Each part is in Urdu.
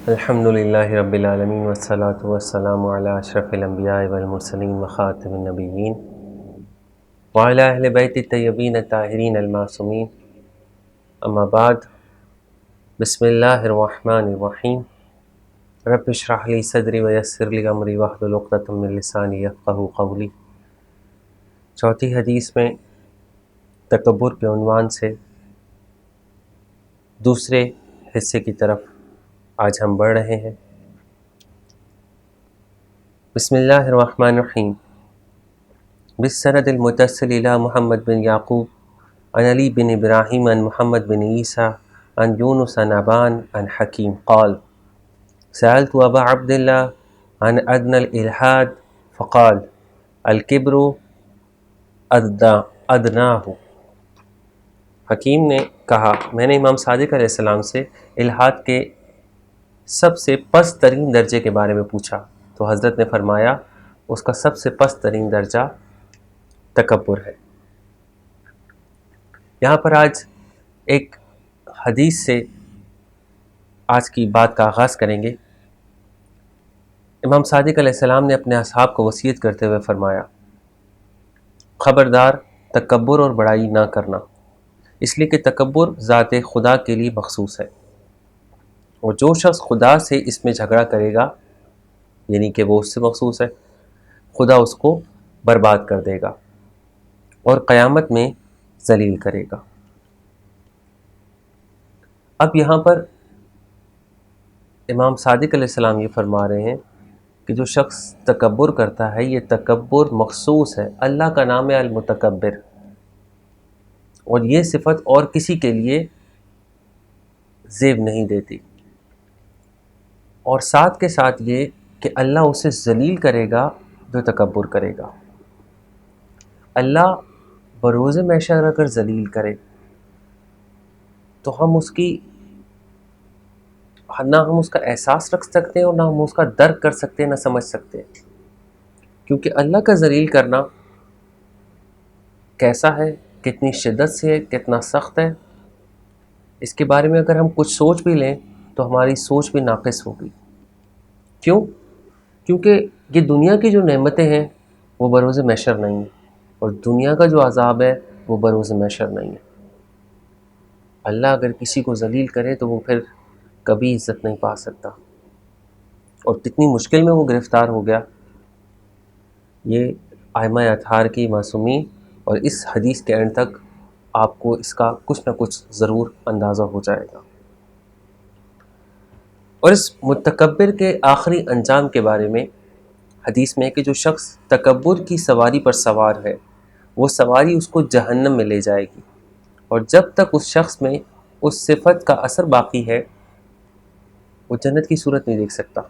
الحمدللہ رب العالمین والصلاة والسلام علی اشرف الانبیاء والمرسلین وخاتم النبیین وعلی اہل بیت الطیبین الطاہرین المعصومین، اما بعد، بسم اللہ الرحمن الرحیم۔ رب اشرح لی صدری ویسر لی امری واحلل عقدۃ من لسانی یفقہوا قولی۔ چوتھی حدیث میں تکبر کے عنوان سے دوسرے حصے کی طرف آج ہم بڑھ رہے ہیں۔ بسم اللہ الرحمن الرحیم۔ بالسند المتصل الى محمد بن یعقوب عن علی بن ابراہیم عن محمد بن عیسیٰ عن یونس عن ابان عن حکیم قال سألت ابا عبد اللہ عن ادنى الالحاد فقال الکبر ادناہ۔ حکیم نے کہا، میں نے امام صادق علیہ السلام سے الحاد کے سب سے پست ترین درجے کے بارے میں پوچھا تو حضرت نے فرمایا اس کا سب سے پست ترین درجہ تکبر ہے۔ یہاں پر آج ایک حدیث سے آج کی بات کا آغاز کریں گے۔ امام صادق علیہ السلام نے اپنے اصحاب کو وصیت کرتے ہوئے فرمایا، خبردار تکبر اور بڑائی نہ کرنا، اس لیے کہ تکبر ذات خدا کے لیے مخصوص ہے، اور جو شخص خدا سے اس میں جھگڑا کرے گا، یعنی کہ وہ اس سے مخصوص ہے، خدا اس کو برباد کر دے گا اور قیامت میں ذلیل کرے گا۔ اب یہاں پر امام صادق علیہ السلام یہ فرما رہے ہیں کہ جو شخص تکبر کرتا ہے، یہ تکبر مخصوص ہے، اللہ کا نام ہے المتکبر، اور یہ صفت اور کسی کے لیے زیب نہیں دیتی، اور ساتھ کے ساتھ یہ کہ اللہ اسے ذلیل کرے گا جو تکبر کرے گا۔ اللہ بروز محشر اگر ذلیل کرے تو ہم اس کی نہ ہم اس کا احساس رکھ سکتے ہیں اور نہ ہم اس کا درک کر سکتے ہیں، نہ سمجھ سکتے ہیں، کیونکہ اللہ کا ذلیل کرنا کیسا ہے، کتنی شدت سے ہے، کتنا سخت ہے، اس کے بارے میں اگر ہم کچھ سوچ بھی لیں تو ہماری سوچ بھی ناقص ہوگی۔ کیوں؟ کیونکہ یہ دنیا کی جو نعمتیں ہیں وہ بروز محشر نہیں ہیں، اور دنیا کا جو عذاب ہے وہ بروز محشر نہیں ہے۔ اللہ اگر کسی کو ذلیل کرے تو وہ پھر کبھی عزت نہیں پا سکتا، اور کتنی مشکل میں وہ گرفتار ہو گیا، یہ ائمہ اطہار کی معصومین اور اس حدیث کے اینڈ تک آپ کو اس کا کچھ نہ کچھ ضرور اندازہ ہو جائے گا۔ اور اس متکبر کے آخری انجام کے بارے میں حدیث میں ہے کہ جو شخص تکبر کی سواری پر سوار ہے، وہ سواری اس کو جہنم میں لے جائے گی، اور جب تک اس شخص میں اس صفت کا اثر باقی ہے وہ جنت کی صورت نہیں دیکھ سکتا۔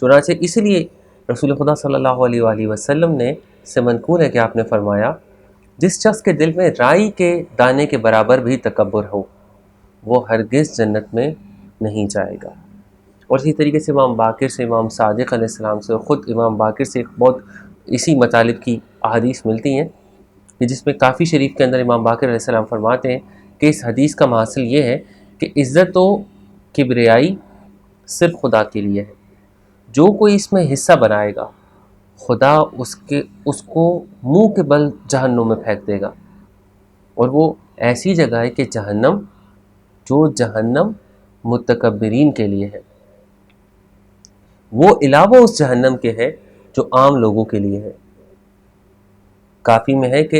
چنانچہ اس لیے رسول خدا صلی اللہ علیہ وآلہ وسلم نے سے منقول ہے کہ آپ نے فرمایا، جس شخص کے دل میں رائی کے دانے کے برابر بھی تکبر ہو وہ ہرگز جنت میں نہیں جائے گا۔ اور اسی طریقے سے امام باقر سے، امام صادق علیہ السلام سے، اور خود امام باقر سے ایک بہت اسی مطالب کی احادیث ملتی ہیں کہ جس میں کافی شریف کے اندر امام باقر علیہ السلام فرماتے ہیں کہ اس حدیث کا محصل یہ ہے کہ عزت و کبریائی صرف خدا کے لیے ہے، جو کوئی اس میں حصہ بنائے گا خدا اس کو منہ کے بل جہنم میں پھینک دے گا، اور وہ ایسی جگہ ہے کہ جہنم، جو جہنم متکبرین کے لیے ہے، وہ علاوہ اس جہنم کے ہے جو عام لوگوں کے لیے ہے۔ کافی میں ہے کہ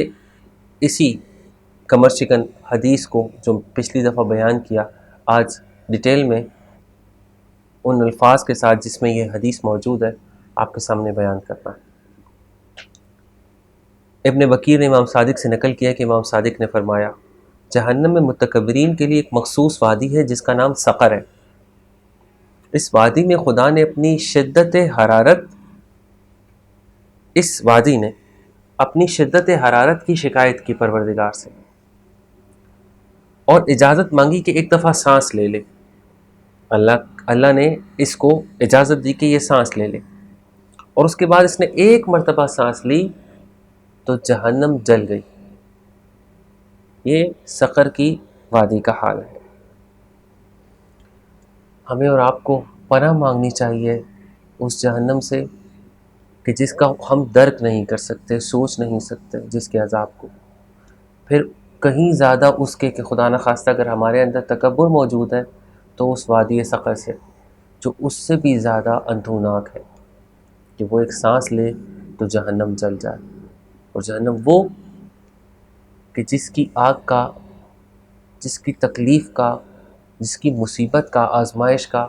اسی کمر شکن حدیث کو جو پچھلی دفعہ بیان کیا، آج ڈیٹیل میں ان الفاظ کے ساتھ جس میں یہ حدیث موجود ہے آپ کے سامنے بیان کرنا ہے۔ ابن بکیر نے امام صادق سے نقل کیا کہ امام صادق نے فرمایا، جہنم میں متکبرین کے لیے ایک مخصوص وادی ہے جس کا نام سقر ہے۔ اس وادی میں خدا نے اپنی شدت حرارت کی شکایت کی پروردگار سے، اور اجازت مانگی کہ ایک دفعہ سانس لے لے۔ اللہ نے اس کو اجازت دی کہ یہ سانس لے لے، اور اس کے بعد اس نے ایک مرتبہ سانس لی تو جہنم جل گئی۔ یہ سقر کی وادی کا حال ہے۔ ہمیں اور آپ کو پناہ مانگنی چاہیے اس جہنم سے کہ جس کا ہم درک نہیں کر سکتے، سوچ نہیں سکتے، جس کے عذاب کو۔ پھر کہیں زیادہ اس کے کہ خدا نخواستہ اگر ہمارے اندر تکبر موجود ہے تو اس وادی سقر سے، جو اس سے بھی زیادہ اندھوناک ہے، کہ وہ ایک سانس لے تو جہنم جل جائے۔ اور جہنم وہ کہ جس کی آگ کا، جس کی تکلیف کا، جس کی مصیبت کا، آزمائش کا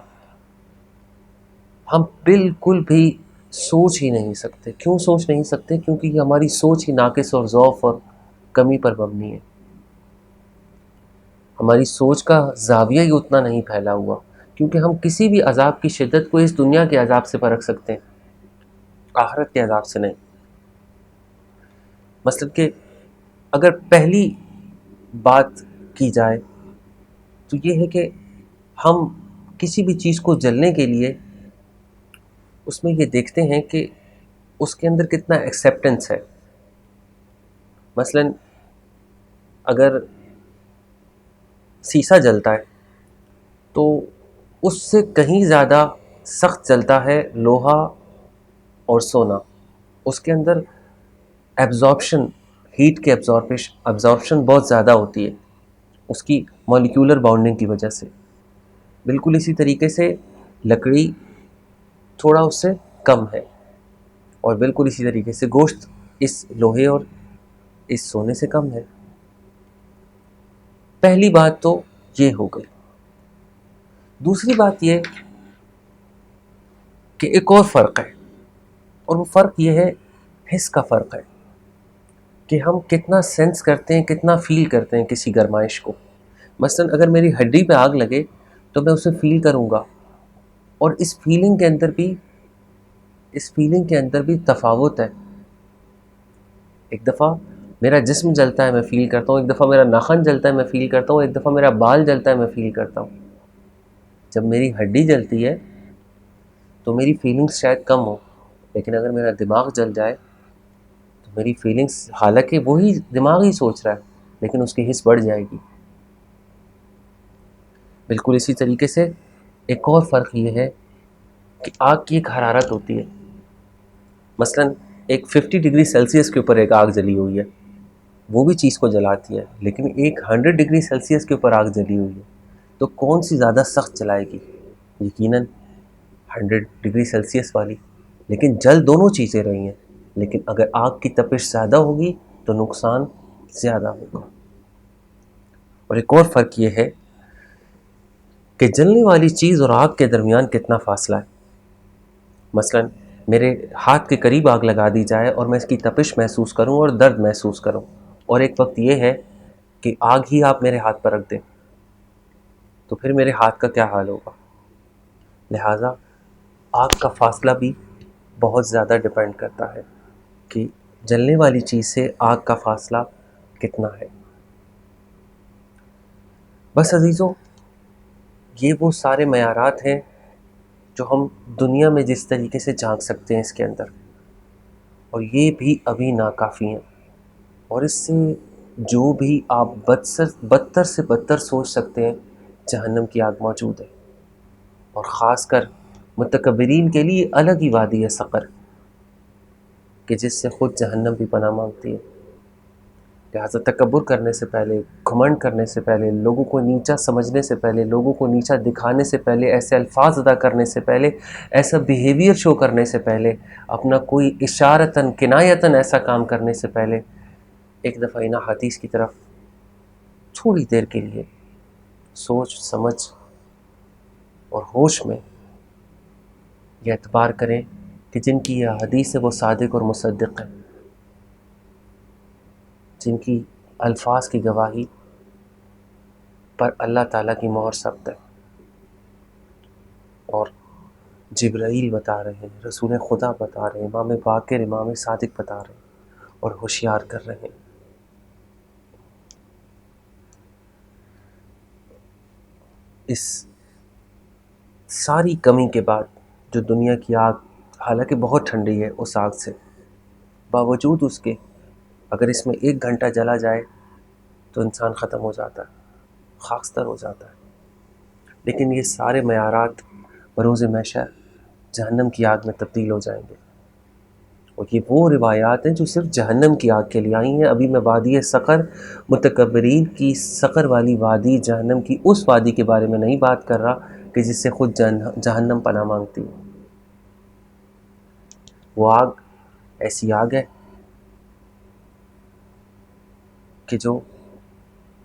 ہم بالکل بھی سوچ ہی نہیں سکتے۔ کیوں سوچ نہیں سکتے؟ کیونکہ یہ ہماری سوچ ہی ناقص اور ضعف اور کمی پر مبنی ہے۔ ہماری سوچ کا زاویہ ہی اتنا نہیں پھیلا ہوا، کیونکہ ہم کسی بھی عذاب کی شدت کو اس دنیا کے عذاب سے پرکھ سکتے ہیں، آخرت کے عذاب سے نہیں۔ مثلا کہ اگر پہلی بات کی جائے تو یہ ہے کہ ہم کسی بھی چیز کو جلنے کے لیے اس میں یہ دیکھتے ہیں کہ اس کے اندر کتنا ایکسیپٹنس ہے۔ مثلا اگر سیسا جلتا ہے تو اس سے کہیں زیادہ سخت جلتا ہے لوہا اور سونا۔ اس کے اندر ایبزارپشن، ہیٹ کے ایبزارپشن بہت زیادہ ہوتی ہے اس کی مالیکولر باؤنڈنگ کی وجہ سے۔ بالکل اسی طریقے سے لکڑی تھوڑا اس سے کم ہے، اور بالکل اسی طریقے سے گوشت اس لوہے اور اس سونے سے کم ہے۔ پہلی بات تو یہ ہو گئی۔ دوسری بات یہ کہ ایک اور فرق ہے، اور وہ فرق یہ ہے، حس کا فرق ہے کہ ہم کتنا سینس کرتے ہیں، کتنا فیل کرتے ہیں کسی گرمائش کو۔ مثلا اگر میری ہڈی پہ آگ لگے تو میں اسے فیل کروں گا، اور اس فیلنگ کے اندر بھی تفاوت ہے۔ ایک دفعہ میرا جسم جلتا ہے، میں فیل کرتا ہوں، ایک دفعہ میرا ناخن جلتا ہے، میں فیل کرتا ہوں، ایک دفعہ میرا بال جلتا ہے، میں فیل کرتا ہوں۔ جب میری ہڈی جلتی ہے تو میری فیلنگز شاید کم ہو، لیکن اگر میرا دماغ جل جائے تو میری فیلنگز، حالانکہ وہی دماغ ہی سوچ رہا ہے، لیکن اس کی حس بڑھ جائے گی۔ بالکل اسی طریقے سے ایک اور فرق یہ ہے کہ آگ کی ایک حرارت ہوتی ہے۔ مثلا ایک 50 ڈگری سیلسیس کے اوپر ایک آگ جلی ہوئی ہے، وہ بھی چیز کو جلاتی ہے، لیکن ایک 100 ڈگری سیلسیس کے اوپر آگ جلی ہوئی ہے، تو کون سی زیادہ سخت جلائے گی؟ یقیناً 100 ڈگری سیلسیس والی۔ لیکن جل دونوں چیزیں رہی ہیں، لیکن اگر آگ کی تپش زیادہ ہوگی تو نقصان زیادہ ہوگا۔ اور ایک اور فرق یہ ہے کہ جلنے والی چیز اور آگ کے درمیان کتنا فاصلہ ہے۔ مثلا میرے ہاتھ کے قریب آگ لگا دی جائے اور میں اس کی تپش محسوس کروں اور درد محسوس کروں، اور ایک وقت یہ ہے کہ آگ ہی آپ میرے ہاتھ پر رکھ دیں، تو پھر میرے ہاتھ کا کیا حال ہوگا؟ لہٰذا آگ کا فاصلہ بھی بہت زیادہ ڈیپینڈ کرتا ہے کہ جلنے والی چیز سے آگ کا فاصلہ کتنا ہے۔ بس عزیزو، یہ وہ سارے معیارات ہیں جو ہم دنیا میں جس طریقے سے جھانک سکتے ہیں اس کے اندر، اور یہ بھی ابھی ناکافی ہیں۔ اور اس سے جو بھی آپ بدتر سے بدتر سوچ سکتے ہیں، جہنم کی آگ موجود ہے، اور خاص کر متکبرین کے لیے الگ ہی وادی ہے سقر، کہ جس سے خود جہنم بھی پناہ مانگتی ہے۔ لہٰذا تکبر کرنے سے پہلے، گھمنڈ کرنے سے پہلے، لوگوں کو نیچا سمجھنے سے پہلے، لوگوں کو نیچا دکھانے سے پہلے، ایسے الفاظ ادا کرنے سے پہلے، ایسا بیہیویئر شو کرنے سے پہلے، اپنا کوئی اشارتاً کنایتاً ایسا کام کرنے سے پہلے، ایک دفعہ ان حدیث کی طرف تھوڑی دیر کے لیے سوچ سمجھ اور ہوش میں یہ اعتبار کریں کہ جن کی یہ حدیث ہے وہ صادق اور مصدق ہے، جن کی الفاظ کی گواہی پر اللہ تعالیٰ کی مہر ثبت ہے، اور جبرائیل بتا رہے ہیں، رسول خدا بتا رہے ہیں، امام باقر، امام صادق بتا رہے ہیں، اور ہوشیار کر رہے ہیں۔ اس ساری کمی کے بعد جو دنیا کی آگ حالانکہ بہت ٹھنڈی ہے، اس آگ سے باوجود اس کے اگر اس میں 1 گھنٹہ جلا جائے تو انسان ختم ہو جاتا ہے، خاکستر ہو جاتا ہے. لیکن یہ سارے معیارات بروز محشر جہنم کی آگ میں تبدیل ہو جائیں گے. اور یہ وہ روایات ہیں جو صرف جہنم کی آگ کے لیے آئی ہیں. ابھی میں وادی سقر، متکبرین کی سقر والی وادی، جہنم کی اس وادی کے بارے میں نہیں بات کر رہا کہ جس سے خود جہنم پناہ مانگتی ہے. وہ آگ ایسی آگ ہے کہ جو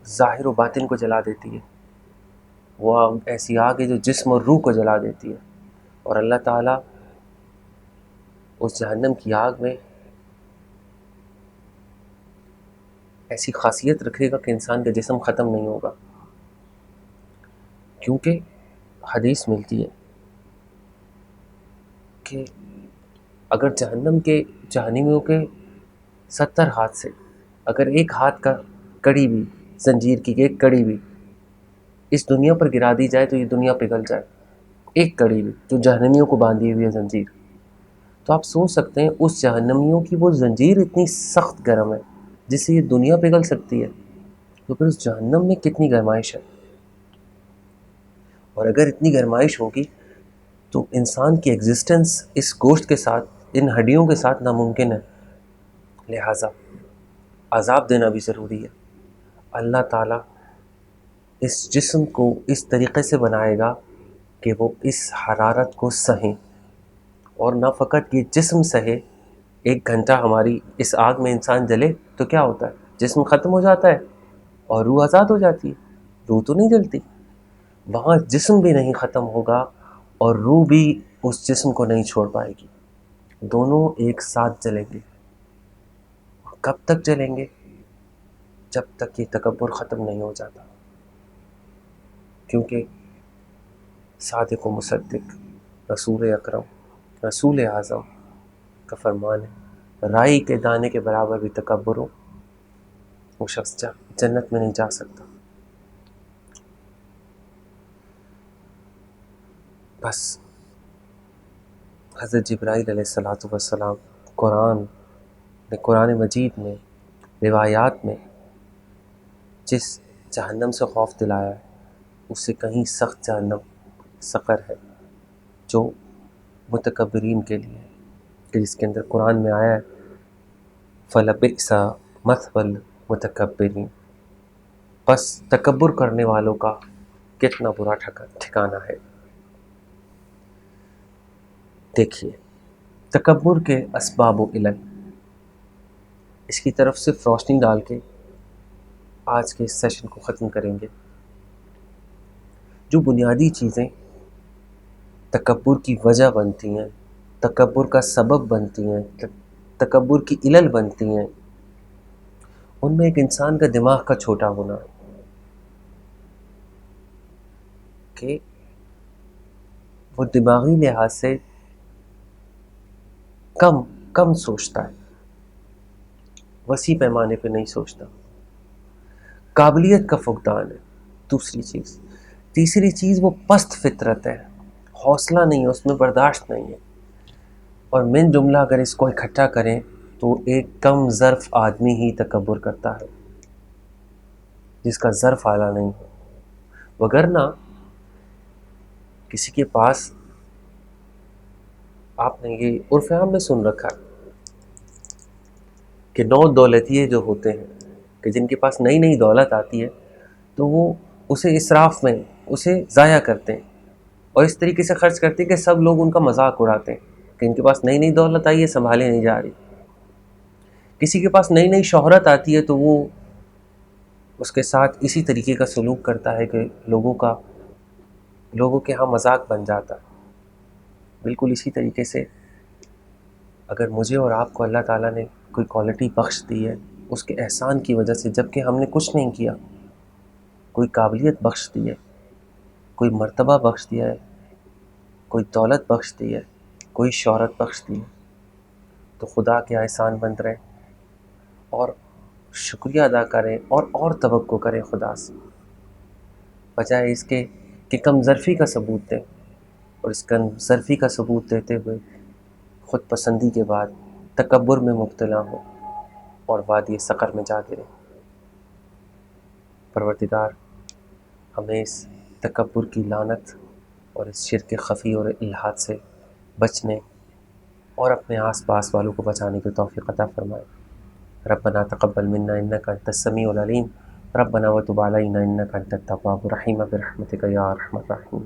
ظاہر و باطن کو جلا دیتی ہے. وہ آگ ایسی آگ ہے جو جسم اور روح کو جلا دیتی ہے. اور اللہ تعالیٰ اس جہنم کی آگ میں ایسی خاصیت رکھے گا کہ انسان کا جسم ختم نہیں ہوگا. کیونکہ حدیث ملتی ہے کہ اگر جہنم کے جہنمیوں کے 70 ہاتھ سے اگر ایک ہاتھ کا کڑی بھی، زنجیر کی ایک کڑی بھی اس دنیا پر گرا دی جائے تو یہ دنیا پگھل جائے. ایک کڑی بھی جو جہنمیوں کو باندھی ہوئی ہے زنجیر. تو آپ سوچ سکتے ہیں اس جہنمیوں کی وہ زنجیر اتنی سخت گرم ہے جس سے یہ دنیا پگھل سکتی ہے. تو پھر اس جہنم میں کتنی گرمائش ہے. اور اگر اتنی گرمائش ہوگی تو انسان کی ایگزسٹنس اس گوشت کے ساتھ، ان ہڈیوں کے ساتھ ناممکن ہے. لہٰذا عذاب دینا بھی ضروری ہے. اللہ تعالیٰ اس جسم کو اس طریقے سے بنائے گا کہ وہ اس حرارت کو سہیں. اور نہ فقط یہ جسم سہے، 1 گھنٹہ ہماری اس آگ میں انسان جلے تو کیا ہوتا ہے؟ جسم ختم ہو جاتا ہے اور روح آزاد ہو جاتی ہے. روح تو نہیں جلتی. وہاں جسم بھی نہیں ختم ہوگا اور روح بھی اس جسم کو نہیں چھوڑ پائے گی. دونوں ایک ساتھ جلیں گے. کب تک جلیں گے؟ جب تک یہ تکبر ختم نہیں ہو جاتا. کیونکہ صادق و مصدق رسول اکرم، رسول اعظم کا فرمان ہے، رائی کے دانے کے برابر بھی تکبر ہو وہ شخص جنت میں نہیں جا سکتا. بس حضرت جبرائیل علیہ السلام قرآن مجید میں، روایات میں جس جہنم سے خوف دلایا ہے اس سے کہیں سخت جہنم سقر ہے جو متکبرین کے لیے، کہ جس کے اندر قرآن میں آیا ہے فَلَبِئْسَ مَثْوَى الْمُتَكَبِّرِينَ، بس تکبر کرنے والوں کا کتنا برا ٹھکانہ ہے. دیکھیے تکبر کے اسباب و علل، اس کی طرف صرف روشنی ڈال کے آج کے اس سیشن کو ختم کریں گے. جو بنیادی چیزیں تکبر کی وجہ بنتی ہیں، تکبر کا سبب بنتی ہیں، تکبر کی علل بنتی ہیں، ان میں ایک انسان کا دماغ کا چھوٹا ہونا ہے کہ وہ دماغی لحاظ سے کم سوچتا ہے، وسیع پیمانے پہ نہیں سوچتا. قابلیت کا فقدان ہے دوسری چیز. تیسری چیز وہ پست فطرت ہے، حوصلہ نہیں ہے اس میں، برداشت نہیں ہے. اور من جملہ اگر اس کو اکٹھا کریں تو ایک کم ظرف آدمی ہی تکبر کرتا ہے جس کا ظرف اعلیٰ نہیں ہے. وگرنہ کسی کے پاس، آپ نے یہ عرف عام میں سن رکھا کہ 9 دولتیے جو ہوتے ہیں کہ جن کے پاس نئی نئی دولت آتی ہے تو وہ اسے اسراف میں اسے ضائع کرتے ہیں اور اس طریقے سے خرچ کرتے ہیں کہ سب لوگ ان کا مذاق اڑاتے ہیں کہ ان کے پاس نئی نئی دولت آئی ہے، سنبھالے نہیں جا رہی. کسی کے پاس نئی نئی شہرت آتی ہے تو وہ اس کے ساتھ اسی طریقے کا سلوک کرتا ہے کہ لوگوں کے ہاں مذاق بن جاتا ہے. بالکل اسی طریقے سے اگر مجھے اور آپ کو اللہ تعالیٰ نے کوئی کوالٹی بخش دی ہے اس کے احسان کی وجہ سے، جب کہ ہم نے کچھ نہیں کیا، کوئی قابلیت بخش دی ہے، کوئی مرتبہ بخش دیا ہے، کوئی دولت بخش دی ہے، کوئی شہرت بخش دی ہے، تو خدا کے احسان بند رہیں اور شکریہ ادا کریں اور توقع کریں خدا سے، بجائے اس کے کہ کم ظرفی کا ثبوت دیں. اور اس کم ظرفی کا ثبوت دیتے ہوئے خود پسندی کے بعد تکبر میں مبتلا ہو اور وادی سقر میں جا گرے۔ پروردگار ہمیں اس تکبر کی لعنت اور اس شرک خفی اور الحاد سے بچنے اور اپنے آس پاس والوں کو بچانے کی توفیق عطا فرمائے۔ ربنا تقبل منا انك انت السميع العليم ربنا وتب علينا انك انت التواب الرحيم برحمتك يا ارحم الراحمين۔